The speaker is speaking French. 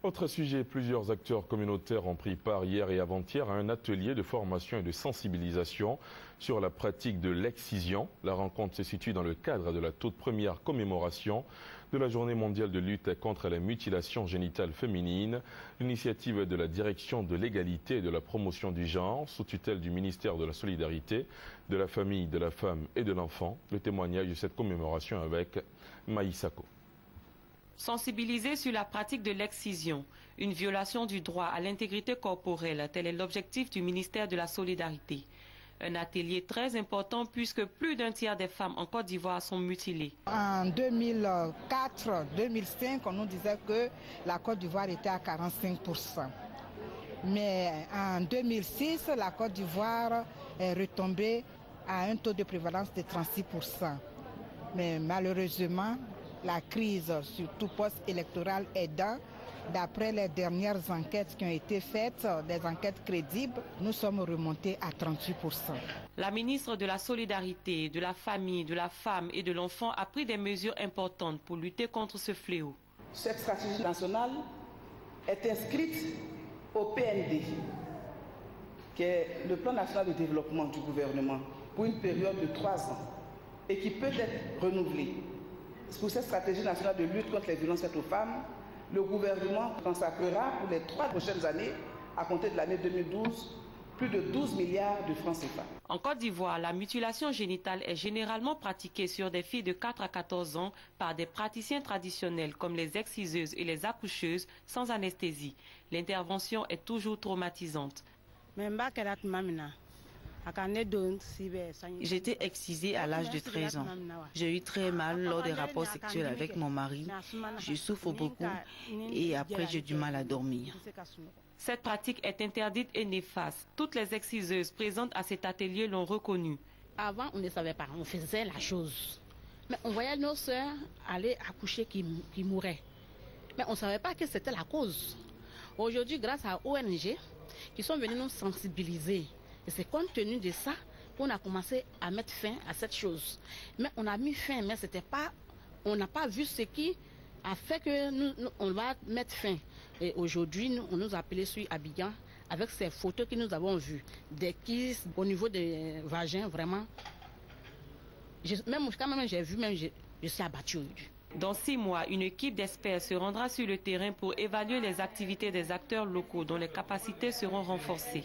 Autre sujet, plusieurs acteurs communautaires ont pris part hier et avant-hier à un atelier de formation et de sensibilisation sur la pratique de l'excision. La rencontre se situe dans le cadre de la toute première commémoration de la Journée mondiale de lutte contre la mutilation génitale féminine. L'initiative de la Direction de l'égalité et de la promotion du genre, sous tutelle du ministère de la Solidarité, de la Famille, de la Femme et de l'Enfant. Le témoignage de cette commémoration avec Maïsako. Sensibiliser sur la pratique de l'excision, une violation du droit à l'intégrité corporelle, tel est l'objectif du ministère de la Solidarité. Un atelier très important puisque plus d'un tiers des femmes en Côte d'Ivoire sont mutilées. En 2004-2005, on nous disait que la Côte d'Ivoire était à 45%. Mais en 2006, la Côte d'Ivoire est retombée à un taux de prévalence de 36%. Mais malheureusement, la crise, surtout post-électorale, aidant, d'après les dernières enquêtes qui ont été faites, des enquêtes crédibles, nous sommes remontés à 38%. La ministre de la Solidarité, de la Famille, de la Femme et de l'Enfant a pris des mesures importantes pour lutter contre ce fléau. Cette stratégie nationale est inscrite au PND, qui est le plan national de développement du gouvernement, pour une période de 3 ans et qui peut être renouvelée. Pour cette stratégie nationale de lutte contre les violences faites aux femmes, le gouvernement consacrera pour les 3 prochaines années, à compter de l'année 2012, plus de 12 milliards de francs CFA. En Côte d'Ivoire, la mutilation génitale est généralement pratiquée sur des filles de 4 à 14 ans par des praticiens traditionnels comme les exciseuses et les accoucheuses sans anesthésie. L'intervention est toujours traumatisante. J'étais excisée à l'âge de 13 ans. J'ai eu très mal lors des rapports sexuels avec mon mari. Je souffre beaucoup et après j'ai du mal à dormir. Cette pratique est interdite et néfaste. Toutes les exciseuses présentes à cet atelier l'ont reconnu. Avant, on ne savait pas, on faisait la chose. Mais on voyait nos sœurs aller accoucher qui mouraient. Mais on ne savait pas que c'était la cause. Aujourd'hui, grâce à ONG, qui sont venus nous sensibiliser. Et c'est compte tenu de ça qu'on a commencé à mettre fin à cette chose. Mais on a mis fin, mais c'était pas, on n'a pas vu ce qui a fait que nous on va mettre fin. Et aujourd'hui, on nous a appelé sur Abidjan avec ces photos que nous avons vues. Des kisses au niveau des vagins, vraiment. Quand même j'ai vu, je suis abattue. Dans 6 mois, une équipe d'experts se rendra sur le terrain pour évaluer les activités des acteurs locaux dont les capacités seront renforcées.